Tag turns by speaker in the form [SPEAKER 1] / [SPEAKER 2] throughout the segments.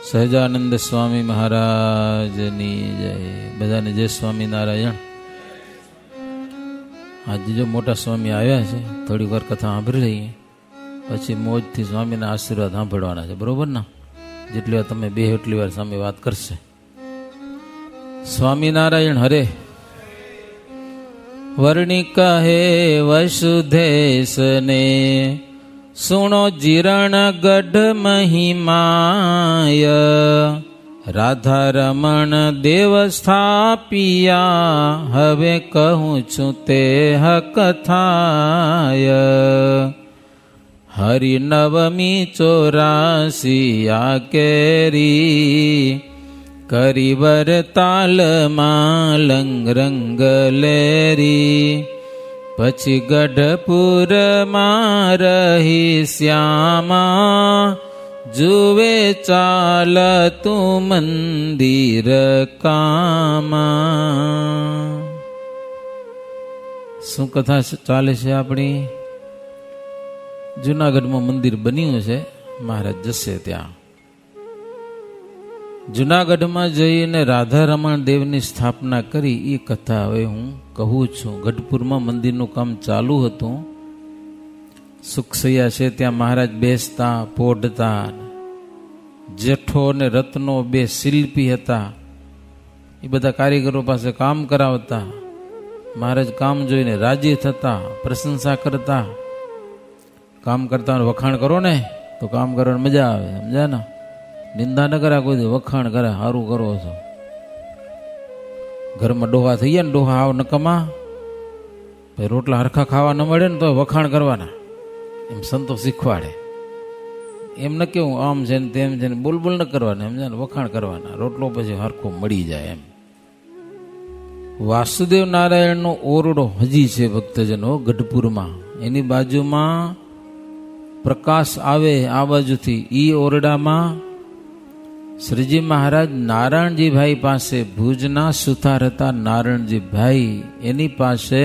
[SPEAKER 1] સહજાનંદ સ્વામી મહારાજની જય. બધાને જય સ્વામિનારાયણ. આજે જો મોટા સ્વામી આવ્યા છે, થોડી વાર કથા સાંભળી લઈએ, પછી મોજથી સ્વામીના આશીર્વાદ સાંભળવાના છે. બરોબર ને? જેટલી વાર તમે બે એટલી વાર સ્વામી વાત કરશે. સ્વામિનારાયણ હરે. વર્ણિ કહે વસુધેશને સુણો જીરણ ગઢ મહિમાય, રાધા રમણ દેવ સ્થાપિયા, હવે કહું છું તે કથાય. હરિ નવમી 84 આ કેરી, કરીવર તાલમાં લંગ રંગ લેરી, પછી ગઢપુરમાં રહી શ્યામા, જુએ ચાલતું મંદિર કામા. શું કથા ચાલે છે આપણી? જુનાગઢમાં મંદિર બન્યું છે, મહારાજ જશે ત્યાં. જુનાગઢમાં જઈને રાધા રમણ દેવની સ્થાપના કરી એ કથા હવે હું કહું છું. ગઢપુરમાં મંદિરનું કામ ચાલુ હતું. સુખસૈયા છે ત્યાં મહારાજ બેસતા પોઢતા. જેઠો અને રત્નો બે શિલ્પી હતા, એ બધા કારીગરો પાસે કામ કરાવતા. મહારાજ કામ જોઈને રાજી થતા, પ્રશંસા કરતા. કામ કરતા વખાણ કરો ને તો કામ કરવાની મજા આવે, સમજ્યા ને? નિંદા ન કરા કોઈ દે, વખાણ કરે, સારું કરો છો. ઘરમાં ડોહા થઈ ગયા ને, ડોહા આવ નકમા, ભાઈ રોટલા હરખા ખાવા ન મળે ને તો વખાણ કરવાના, એમ સંતો શીખવાડે. એમ ન કેવું આમ છે ને તેમ છે ને બોલ બોલ ન કરવાના, સમજ્યા ને? વખાણ કરવાના, રોટલો પછી હરખો મળી જાય એમ. વાસુદેવ નારાયણનો ઓરડો હજી છે ભક્તજનો ગઢપુરમાં. એની બાજુમાં પ્રકાશ આવે આ બાજુથી, ઈ ઓરડામાં શ્રીજી મહારાજ નારાયણજીભાઈ પાસે, ભુજના સુથાર હતા નારાયણજીભાઈ, એની પાસે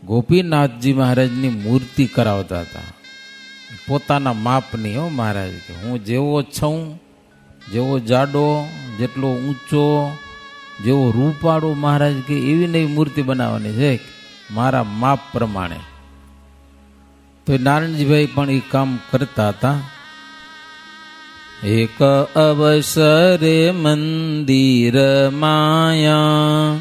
[SPEAKER 1] ગોપીનાથજી મહારાજની મૂર્તિ કરાવતા હતા. પોતાના માપની હો મહારાજ, કે હું જેવો છું, જેવો જાડો, જેટલો ઊંચો, જેવો રૂપાળો, મહારાજ કે એવી નવી મૂર્તિ બનાવવાની છે મારા માપ પ્રમાણે. તો નારાયણજીભાઈ પણ એ કામ કરતા હતા. એક અવસરે મંદિર માયા,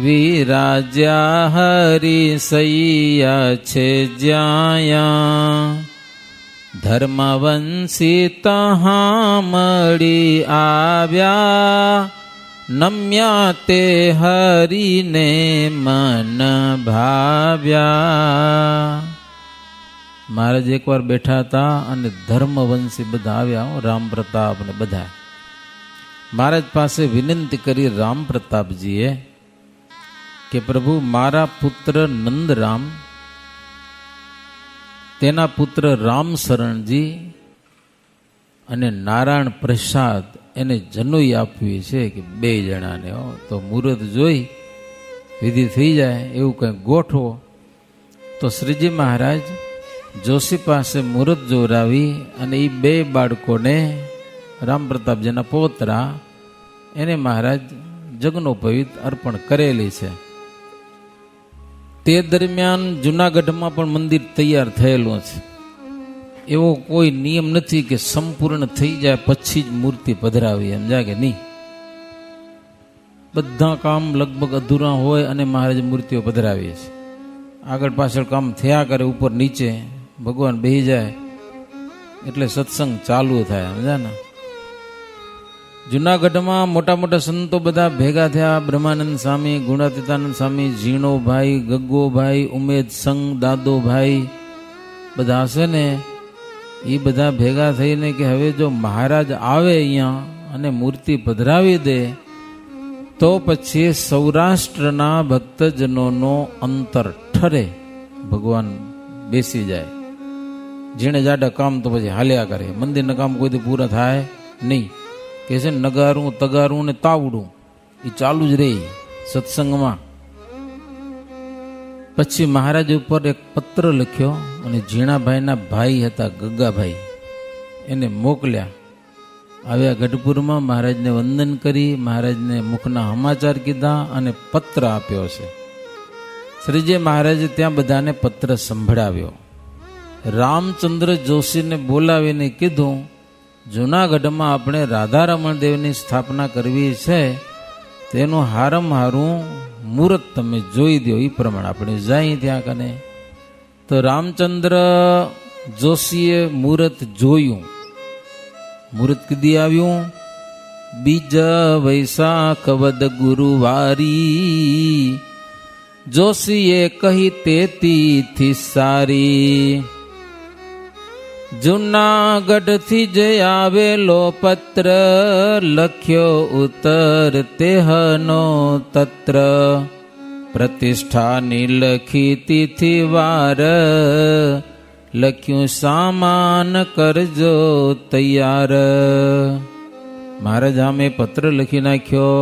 [SPEAKER 1] વિરાજ્યા હરિસૈયા છે જ્યાયા, ધર્મવંશી તહાં મળી આવ્યા, નમ્યા તે હરિને મન ભાવ્યા. મહારાજ એકવાર બેઠા હતા અને ધર્મવંશી બધા આવ્યા, રામ પ્રતાપ ને બધા. મહારાજ પાસે વિનંતી કરી રામ પ્રતાપજીએ કે પ્રભુ, મારા પુત્ર નંદરામ, તેના પુત્ર રામશરણજી અને નારાયણ પ્રસાદ, એને જનોઈ આપવી છે કે બે જણાને. તો મુહૂર્ત જોઈ વિધિ થઈ જાય એવું કંઈ ગોઠવો. તો શ્રીજી મહારાજ જોશી પાસે મુહૂર્ત જોરાવી અને એ બે બાળકોને, રામ પ્રતાપજીના પોતરા, એને મહારાજ જગનોપવિત અર્પણ કરેલી છે. તે દરમિયાન જુનાગઢમાં પણ મંદિર તૈયાર થયેલું છે. એવો કોઈ નિયમ નથી કે સંપૂર્ણ થઈ જાય પછી જ મૂર્તિ પધરાવી, સમજા કે નહીં? બધા કામ લગભગ અધૂરા હોય અને મહારાજ મૂર્તિઓ પધરાવીએ છે. આગળ પાછળ કામ થયા કરે, ઉપર નીચે ભગવાન બેસી જાય એટલે સત્સંગ ચાલુ થાય, સમજ્યા ને? જુનાગઢમાં મોટા મોટા સંતો બધા ભેગા થયા. બ્રહ્માનંદ સ્વામી, ગુણાતીતાનંદ સ્વામી, ઝીણોભાઈ, ગગ્ગોભાઈ, ઉમેદ સંઘ, દાદોભાઈ બધા હશે ને, એ બધા ભેગા થઈને કે હવે જો મહારાજ આવે અહીંયા અને મૂર્તિ પધરાવી દે તો પછી સૌરાષ્ટ્રના ભક્તજનોનો અંતર ઠરે, ભગવાન બેસી જાય. જેણે જાડા કામ તો પછી હાલ્યા કરે, મંદિરના કામ કોઈથી પૂરા થાય નહીં. કે છે ને નગારું તગારું ને તાવડું એ ચાલુ જ રહે સત્સંગમાં. પછી મહારાજ ઉપર એક પત્ર લખ્યો અને ઝીણાભાઈના ભાઈ હતા ગગ્ગાભાઈ, એને મોકલ્યા આવ્યા ગઢપુરમાં, મહારાજને વંદન કરી, મહારાજને મુખના સમાચાર કીધા અને પત્ર આપ્યો છે. શ્રીજી મહારાજે ત્યાં બધાને પત્ર સંભળાવ્યો. રામચંદ્ર જોશીને બોલાવીને કીધું, જૂનાગઢમાં આપણે રાધારમણ દેવની સ્થાપના કરવી છે, તેનું હારમ હારું મુહૂર્ત તમે જોઈ દો, એ પ્રમાણે આપણે જાય ત્યાં કને. તો રામચંદ્ર જોશીએ મુહૂર્ત જોયું. મુહૂર્ત કીધી આવ્યું, બીજ વૈશાખ વદ ગુરુવારી, જોશીએ કહી તેથી સારી. જૂનાગઢથી જ આવેલો પત્ર, લખ્યો ઉત્તર તેહનો તત્ર. પ્રતિષ્ઠાની લખી તિથિ વાર, લખ્યું સામાન કરજો તૈયાર. મહારાજ આમે પત્ર લખી નાખ્યો.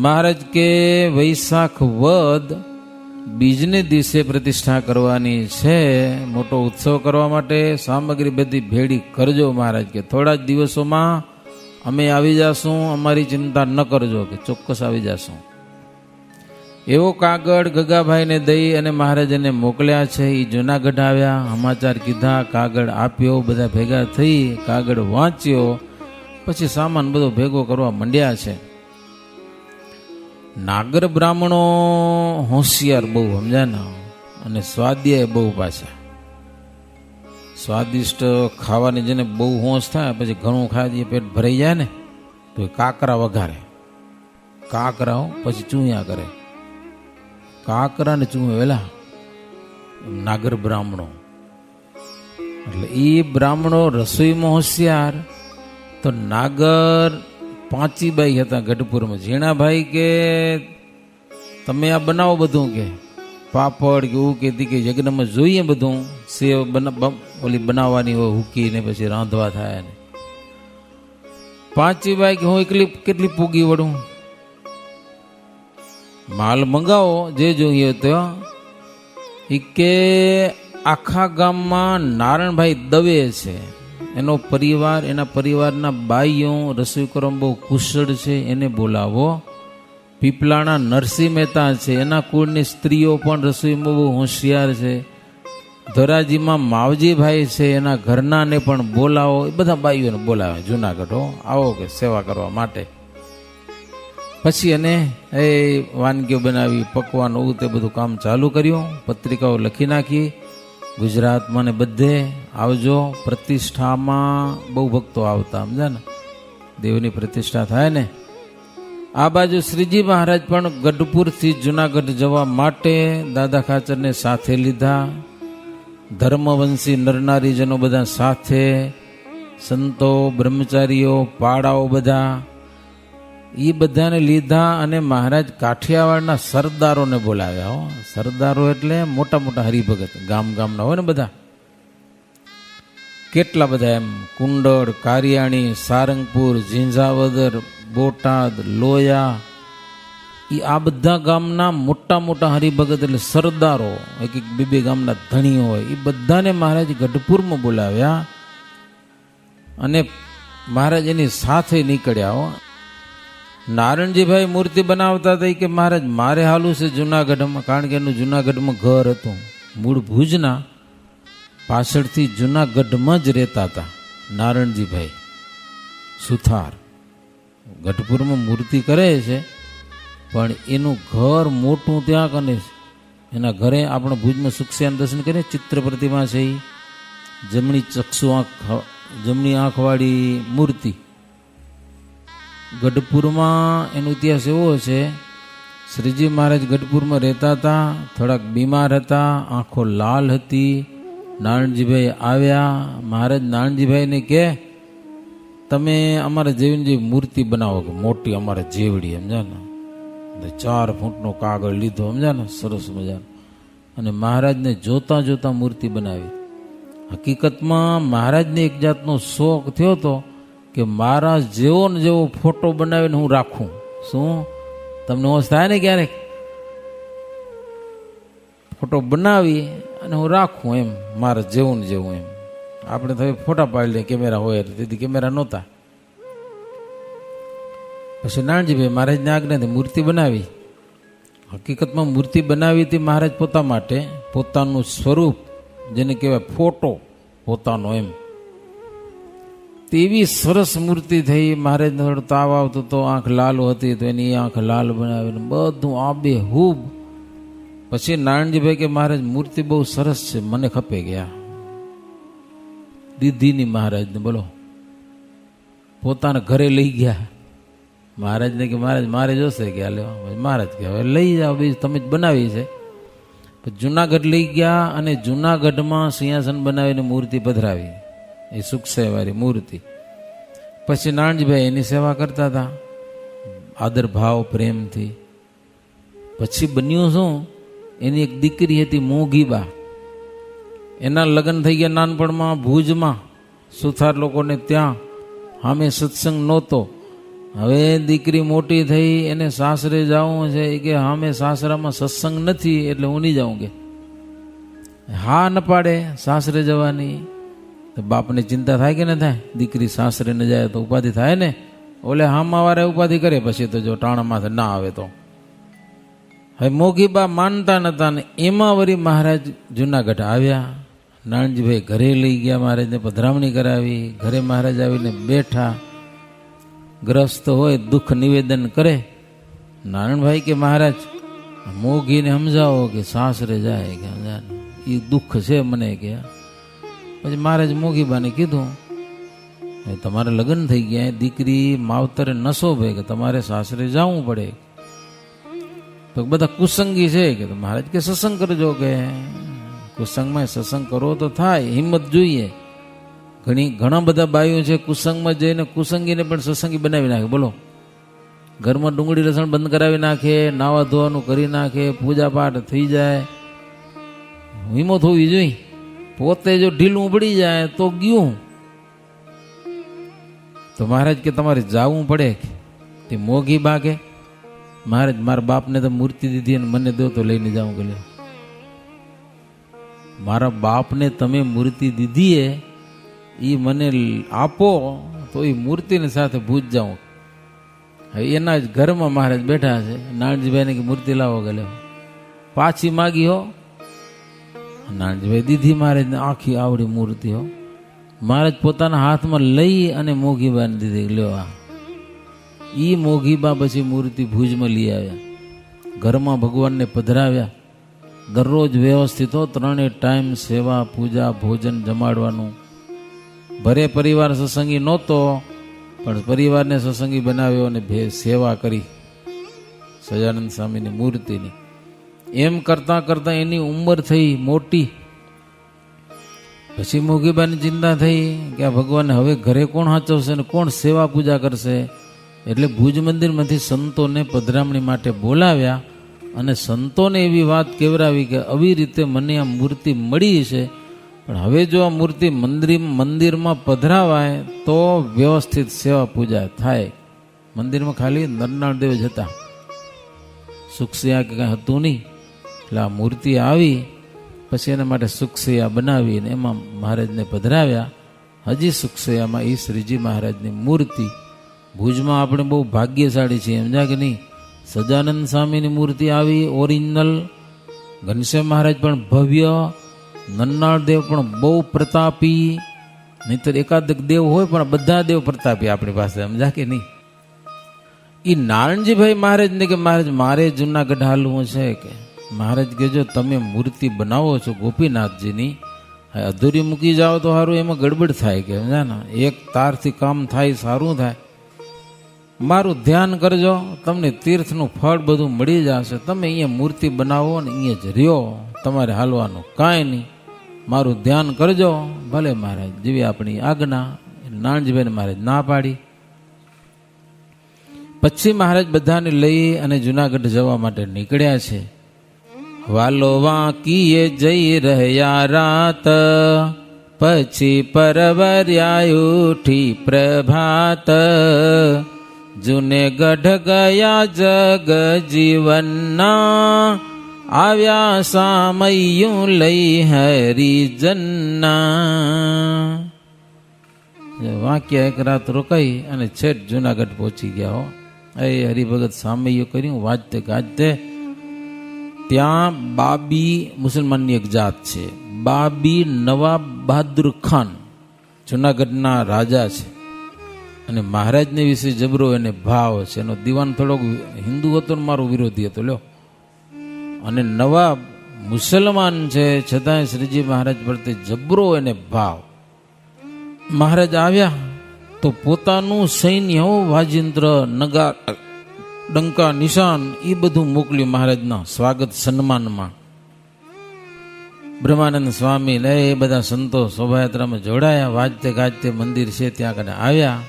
[SPEAKER 1] મહારાજ કે વૈશાખ વદ બીજને દિવસે પ્રતિષ્ઠા કરવાની છે, મોટો ઉત્સવ કરવા માટે સામગ્રી બધી ભેડી કરજો. મહારાજ કે થોડા જ દિવસોમાં અમે આવી જાશું, અમારી ચિંતા ન કરજો, કે ચોક્કસ આવી જાશું. એવો કાગળ ગગાભાઈને દઈ અને મહારાજને મોકલ્યા છે. એ જૂનાગઢ આવ્યા, સમાચાર કીધા, કાગળ આપ્યો, બધા ભેગા થઈ કાગળ વાંચ્યો, પછી સામાન બધો ભેગો કરવા માંડ્યા છે. નાગર બ્રાહ્મણો હોશિયાર બહુ, સમજ્યા ને, અને સ્વાધ્યાય બહુ પાછા. સ્વાદિષ્ટ ખાવાની જેને બહુ હોશ થાય, પછી ઘણું ખાય પેટ ભરાઈ જાય ને, તો કાકરા વઘારે. કાકરાઓ પછી ચૂયા કરે. કાકરા ને ચૂયા વેલા નાગર બ્રાહ્મણો. એટલે એ બ્રાહ્મણો રસોઈમાં હોશિયાર. તો નાગર પાંચીબાઈ હતા ગઢપુરમાં. ઝીણાભાઈ કે તમે આ બનાવો બધું, કે પાપડ કે એવું કહેતી કે યજ્ઞમાં જોઈએ બધું, સેવ ઓલી બનાવવાની હોય હુકી ને પછી રાંધવા થાય ને. પાંચીબાઈ કે હું એકલી કેટલી પૂગી વળું, માલ મંગાવો જે જોઈએ તો. કે આખા ગામમાં નારણભાઈ દવે છે, એનો પરિવાર, એના પરિવારના બાઈઓ રસોઈ કરવામાં બહુ કુશળ છે, એને બોલાવો. પીપલાણા નરસિંહ મહેતા છે, એના કુળની સ્ત્રીઓ પણ રસોઈમાં બહુ હોશિયાર છે. ધોરાજીમાં માવજીભાઈ છે, એના ઘરનાને પણ બોલાવો. એ બધા બાઈઓને બોલાવે જૂનાગઢ, આવો કે સેવા કરવા માટે. પછી એને એ વાનગીઓ બનાવી, પકવાન એવું તે બધું કામ ચાલુ કર્યું. પત્રિકાઓ લખી નાખી, ગુજરાતમાં ને બધે આવજો. પ્રતિષ્ઠામાં બહુ ભક્તો આવતા, સમજ્યા ને, દેવની પ્રતિષ્ઠા થાય ને. આ બાજુ શ્રીજી મહારાજ પણ ગઢપુરથી જુનાગઢ જવા માટે દાદા ખાચરને સાથે લીધા. ધર્મવંશી નરનારીજનો બધા સાથે, સંતો, બ્રહ્મચારીઓ, પાડાઓ બધા, એ બધાને લીધા. અને મહારાજ કાઠિયાવાડના સરદારોને બોલાવ્યા. સરદારો એટલે મોટા મોટા હરિભગત, ગામના હોય ને બધા, કેટલા બધા એમ, કુંડળ, કારિયાણી, સારંગપુર, ઝીંઝાવદર, બોટાદ, લોયા, એ આ બધા ગામના મોટા મોટા હરિભગત એટલે સરદારો, એક એક બે ગામના ધણીઓ હોય, એ બધાને મહારાજ ગઢપુરમાં બોલાવ્યા. અને મહારાજ એની સાથે નીકળ્યા. નારણજીભાઈ મૂર્તિ બનાવતા હતા કે મહારાજ મારે હાલું છે જુનાગઢમાં, કારણ કે એનું જુનાગઢમાં ઘર હતું. મૂળ ભુજના, પાછળથી જુનાગઢમાં જ રહેતા હતા નારણજીભાઈ સુથાર. ગઢપુરમાં મૂર્તિ કરે છે, પણ એનું ઘર મોટું ત્યાં કને. એના ઘરે આપણે ભુજમાં સુખસ્યાન દર્શન કરીએ, ચિત્ર પ્રતિમા છે, એ જમણી ચક્ષુ આંખ, જમણી આંખવાળી મૂર્તિ. ગઢપુરમાં એનો ઇતિહાસ એવો છે, શ્રીજી મહારાજ ગઢપુરમાં રહેતા હતા, થોડાક બીમાર હતા, આંખો લાલ હતી. નારણજીભાઈ આવ્યા. મહારાજ નારણજીભાઈને કે તમે અમારા જેવીની જેવી મૂર્તિ બનાવો, કે મોટી અમારે જેવડી, સમજ્યા ને. 4 ફૂટનો કાગળ લીધો, સમજ્યા ને, સરસ મજાનો. અને મહારાજને જોતા જોતા મૂર્તિ બનાવી. હકીકતમાં મહારાજને એક જાતનો શોખ થયો હતો કે મારા જેવો ને જેવો ફોટો બનાવીને હું રાખું. શું તમને હોશ થાય ને, ક્યારેક ફોટો બનાવી અને હું રાખું એમ, મારા જેવું ને જેવું એમ. આપણે તો ફોટા પાડી લે કેમેરા હોય એટલે, તેથી કેમેરા નહોતા. પછી નારણજીભાઈ મહારાજની આજ્ઞાથી મૂર્તિ બનાવી. હકીકતમાં મૂર્તિ બનાવી હતી મહારાજ પોતા માટે, પોતાનું સ્વરૂપ જેને કહેવાય ફોટો પોતાનો, એમ તેવી સરસ મૂર્તિ થઈ. મહારાજને થોડો તાવ આવતો તો આંખ લાલ હતી તો એની આંખ લાલ બનાવીને બધું આબેહૂબ. પછી નારણજીભાઈ કે મહારાજ મૂર્તિ બહુ સરસ છે, મને ખપે ગયા. દીધીની મહારાજને બોલો, પોતાના ઘરે લઈ ગયા. મહારાજને કે મહારાજ મારે જોશે કે હાલે. મહારાજ કે હવે લઈ જાઓ, બીજું તમે જ બનાવી છે. જુનાગઢ લઈ ગયા અને જુનાગઢમાં સિંહાસન બનાવીને મૂર્તિ પધરાવી, એ સુખસેવારી મૂર્તિ. પછી નારણજીભાઈ એની સેવા કરતા હતા આદર ભાવ પ્રેમથી. પછી બન્યું શું, એની એક દીકરી હતી મોગીબા, એના લગ્ન થઈ ગયા નાનપણમાં ભુજમાં સુથાર લોકોને ત્યાં. સામે સત્સંગ નહોતો. હવે દીકરી મોટી થઈ, એને સાસરે જવું છે કે સામે સાસરામાં સત્સંગ નથી એટલે હું નહીં જાઉં કે. હા ન પાડે સાસરે જવાની. તો બાપને ચિંતા થાય કે ન થાય, દીકરી સાસરે ન જાય તો ઉપાધિ થાય ને. ઓલે હામા વારે ઉપાધિ કરે પછી તો જો ટાણામાં ના આવે તો. હવે મોગીબા માનતા નતા ને એમાં વળી મહારાજ જુનાગઢ આવ્યા. નારણજીભાઈ ઘરે લઈ ગયા, મહારાજને પધરામણી કરાવી. ઘરે મહારાજ આવીને બેઠા. ગ્રસ્ત હોય દુઃખ નિવેદન કરે. નારાયણભાઈ કે મહારાજ મોગીને સમજાવો કે સાસરે જાય કે એ દુઃખ છે મને કે. પછી મહારાજ મોગીબાને કીધું તમારે લગ્ન થઈ ગયા, દીકરી માવતરે ન શોભે કે તમારે સાસરે જવું પડે. તો બધા કુસંગી છે કે મહારાજ કે સત્સંગ કરજો કે. કુસંગમાં સત્સંગ કરવો તો થાય, હિંમત જોઈએ. ઘણા બધા બાઈઓ છે કુસંગમાં જઈને કુસંગીને પણ સત્સંગી બનાવી નાખે. બોલો, ઘરમાં ડુંગળી લસણ બંધ કરાવી નાખે, નાવા ધોવાનું કરી નાખે, પૂજા પાઠ થઈ જાય. હિંમત હોવી જોઈએ. પોતે જો ઢીલું પડી જાય તો ગયું. તો મહારાજ કે તમારે જાવું પડે. તે મોગી બા કે મહારાજ મારા બાપને તો મૂર્તિ દીધી અને મને દો તો લઈને જાઉં કે. મારા બાપને તમે મૂર્તિ દીધી એ મને આપો તો એ મૂર્તિની સાથે ભૂજ જાઉં. એના જ ઘરમાં મહારાજ બેઠા છે. નારણજીભાઈને કે મૂર્તિ લાવો કે લે. પાછી માગી હો. નારણજીભાઈ દીધી મહારાજને આખી આવડી મૂર્તિ હો. મહારાજ પોતાના હાથમાં લઈ અને મોગીબાને દીધી લ્યો આ. એ મોગીબા પછી મૂર્તિ ભુજમાં લઈ આવ્યા. ઘરમાં ભગવાનને પધરાવ્યા. દરરોજ વ્યવસ્થિત હો, 3 ટાઈમ સેવા પૂજા ભોજન જમાડવાનું. ભરે પરિવાર સત્સંગી નહોતો પણ પરિવારને સત્સંગી બનાવ્યો અને સેવા કરી સજાનંદ સ્વામીની મૂર્તિની. એમ કરતા કરતા એની ઉંમર થઈ મોટી. પછી મોગીબાની ચિંતા થઈ કે આ ભગવાનને હવે ઘરે કોણ સાચવશે ને કોણ સેવા પૂજા કરશે. એટલે ભુજ મંદિરમાંથી સંતોને પધરામણી માટે બોલાવ્યા અને સંતોને એવી વાત કેવરાવી કે આવી રીતે મને આ મૂર્તિ મળી છે, પણ હવે જો આ મૂર્તિ મંદિરમાં પધરાવાય તો વ્યવસ્થિત સેવા પૂજા થાય. મંદિરમાં ખાલી નરનાળદેવ જ હતા, સુખસિયા કે કાંઈ હતું નહીં. એટલે આ મૂર્તિ આવી પછી એના માટે સુખસિયા બનાવીને એમાં મહારાજને પધરાવ્યા. હજી સુખસિયામાં એ શ્રીજી મહારાજની મૂર્તિ. ભુજમાં આપણે બહુ ભાગ્યશાળી છીએ, સમજ્યા કે નહીં. સજાનંદ સ્વામીની મૂર્તિ આવી ઓરિજિનલ, ઘનશ્યામ મહારાજ પણ ભવ્ય, નન્નાળ દેવ પણ બહુ પ્રતાપી. નહીતર એકાદ દેવ હોય પણ બધા દેવ પ્રતાપી આપણી પાસે, સમજા કે નહીં. એ નારણજીભાઈ મહારાજને કે મહારાજ મારે જુનાગઢ હાલવું છે કે. મહારાજ કહેજો તમે મૂર્તિ બનાવો છો ગોપીનાથજીની, અધૂરી મૂકી જાઓ તો સારું, એમાં ગડબડ થાય કે સમજા ને. એક તારથી કામ થાય સારું થાય. મારું ધ્યાન કરજો, તમને તીર્થનું ફળ બધું મળી જશે. તમે અહીંયા મૂર્તિ બનાવો ને અહીંયા જ રહ્યો, તમારે હાલવાનું કાંઈ નહીં. મારું ધ્યાન કરજો. ભલે મહારાજ, જેવી આપણી આજ્ઞા. નારણજીભાઈને મહારાજ ના પાડી. પછી મહારાજ બધાને લઈ અને જુનાગઢ જવા માટે નીકળ્યા છે. વાલો વાંકીએ જઈ રહ્યા રાત, પછી પરવર્યા ઉઠી પ્રભાત. જુને ગઢ ગયા જગ જીવનના, આવ્યા સામૈયું લઈ હરિજનના. વાક્ય એક રાત રોકાઈ અને છેટ જુનાગઢ પહોંચી ગયા. હો એ હરિભગત સામૈયું કર્યું વાજતે ગાજતે. ત્યાં બાબી મુસલમાનની એક જાત છે, બાબી નવાબ બહાદુર ખાન જુનાગઢના રાજા છે અને મહારાજને વિશે જબરો એને ભાવ છે. એનો દીવાન થોડોક હિન્દુ હતો ને મારો વિરોધી હતો લ્યો. અને નવાબ મુસલમાન છે છતાંય શ્રીજી મહારાજ પ્રત્યે જબરો એને ભાવ. મહારાજ આવ્યા તો પોતાનું સૈન્ય વાજિંત્ર નગા ડંકા નિશાન એ બધું મોકલ્યું મહારાજના સ્વાગત સન્માનમાં. બ્રહ્માનંદ સ્વામી ને એ બધા સંતો શોભાયાત્રામાં જોડાયા. વાજતે ગાજતે મંદિર છે ત્યાં કને આવ્યા.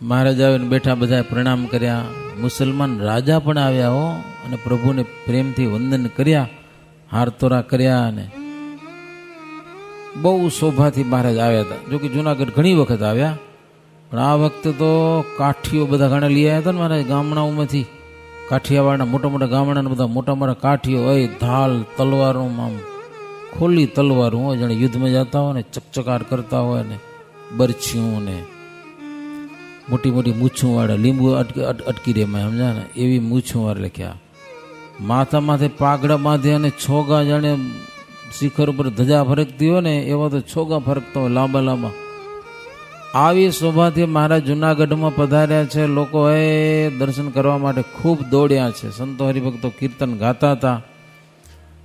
[SPEAKER 1] મહારાજ આવીને બેઠા, બધા પ્રણામ કર્યા. મુસલમાન રાજા પણ આવ્યા હો અને પ્રભુને પ્રેમથી વંદન કર્યા, હારતોરા કર્યા અને બહુ શોભાથી મહારાજ આવ્યા હતા. જોકે જુનાગઢ ઘણી વખત આવ્યા પણ આ વખતે તો કાઠીઓ બધા ઘણા લઈ આવ્યા હતા ને મહારાજ ગામડાઓમાંથી. કાઠિયાવાડના મોટા મોટા ગામડાના બધા મોટા મોટા કાઠીઓ હોય, ઢાલ તલવારો, આમ ખોલી તલવારો હોય, જાણે યુદ્ધમાં જતા હોય ને ચકચકાર કરતા હોય ને બરછીઓ ને મોટી મોટી મૂછું વાળા, લીંબુ અટકી રે માં સમજા ને એવી મૂછું વાળા લખ્યા. માથા માથે પાઘડા બાંધે અને છોગા જાણે શિખર ઉપર ધજા ફરકતી હોય ને એવા તો છોગા ફરકતા હોય લાંબા લાંબા. આવી શોભાથી મહારાજ જુનાગઢમાં પધાર્યા છે. લોકો એ દર્શન કરવા માટે ખૂબ દોડ્યા છે. સંતો હરિભક્તો કીર્તન ગાતા હતા.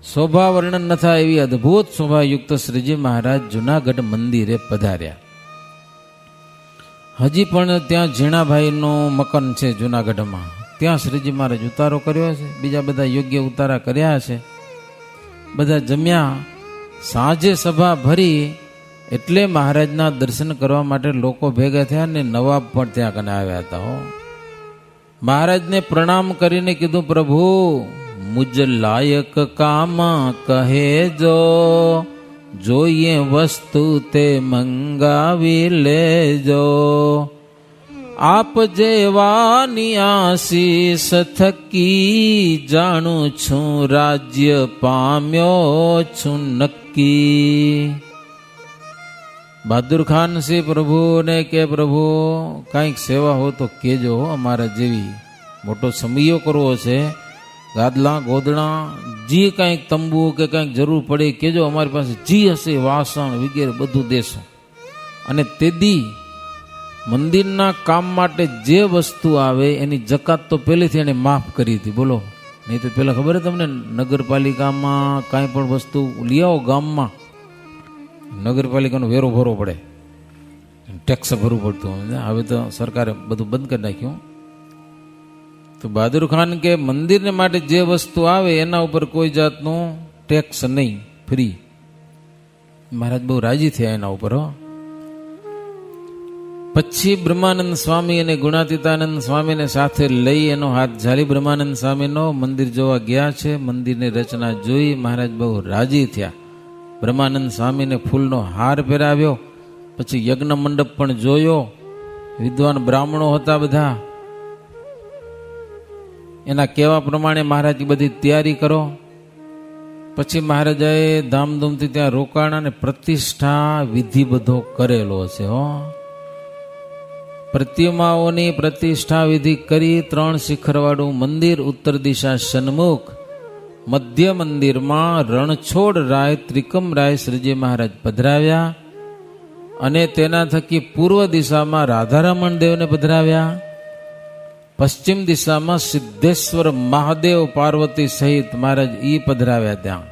[SPEAKER 1] શોભા વર્ણન ન થાય એવી અદ્ભુત શોભાયુક્ત શ્રીજી મહારાજ જુનાગઢ મંદિરે પધાર્યા. હજી પણ ત્યાં ઝીણાભાઈનું મકાન છે જુનાગઢમાં, ત્યાં શ્રીજી મહારાજ ઉતારો કર્યો છે. બીજા બધા યોગ્ય ઉતારા કર્યા છે. બધા જમ્યા. સાંજે સભા ભરી એટલે મહારાજના દર્શન કરવા માટે લોકો ભેગા થયા ને નવાબ પણ ત્યાં કને આવ્યા હતા. હો મહારાજને પ્રણામ કરીને કીધું, પ્રભુ મુજ લાયક કામ કહેજો, જોઈએ વસ્તુ તે મંગાવી લેજો. આપ જેવાની આશીષ થકી જાણું છું રાજ્ય પામ્યો છું નક્કી. બહાદુર ખાન શ્રી પ્રભુને કે પ્રભુ કાંઈક સેવા હો તો કહેજો, અમારા જેવી મોટો સમયો કરવો છે, ગાદલા ગોદડા જે કાંઈક તંબુ કે કાંઈક જરૂર પડે કહેજો, અમારી પાસે જી હશે વાસણ વગેરે બધું દેશું. અને તેદી મંદિરના કામ માટે જે વસ્તુ આવે એની જકાત તો પહેલેથી એને માફ કરી હતી. બોલો, નહીં તો પેલા ખબર છે તમને, નગરપાલિકામાં કાંઈ પણ વસ્તુ લઈ આવો ગામમાં, નગરપાલિકાનો વેરો ભરવો પડે, ટેક્સ ભરવું પડતું. હવે તો સરકારે બધું બંધ કરી નાખ્યું. તો બહાદુર ખાન કે મંદિરને માટે જે વસ્તુ આવે એના ઉપર કોઈ જાતનું ટેક્સ નહીં, ફ્રી. મહારાજ બહુ રાજી થયા એના ઉપર. હો પછી બ્રહ્માનંદ સ્વામી અને ગુણાતીતાનંદ સ્વામીને સાથે લઈ એનો હાથ ઝાલી બ્રહ્માનંદ સ્વામીનો મંદિર જોવા ગયા છે. મંદિરની રચના જોઈ મહારાજ બહુ રાજી થયા. બ્રહ્માનંદ સ્વામીને ફૂલનો હાર પહેરાવ્યો. પછી યજ્ઞ મંડપ પણ જોયો. વિદ્વાન બ્રાહ્મણો હતા બધા. એના કહેવા પ્રમાણે મહારાજ બધી તૈયારી કરો. પછી મહારાજાએ ધામધૂમથી ત્યાં રોકાણ અને પ્રતિષ્ઠા વિધિ બધો કરેલો છે. હો પ્રતિમાઓની પ્રતિષ્ઠા વિધિ કરી. 3 શિખરવાળું મંદિર, ઉત્તર દિશા સન્મુખ. મધ્ય મંદિરમાં રણછોડ રાય ત્રિકમ રાય શ્રીજી મહારાજ પધરાવ્યા અને તેના થકી પૂર્વ દિશામાં રાધારમણ દેવને પધરાવ્યા. પશ્ચિમ દિશામાં સિદ્ધેશ્વર મહાદેવ પાર્વતી સહિત મહારાજ ઈ પધરાવ્યા ત્યાં.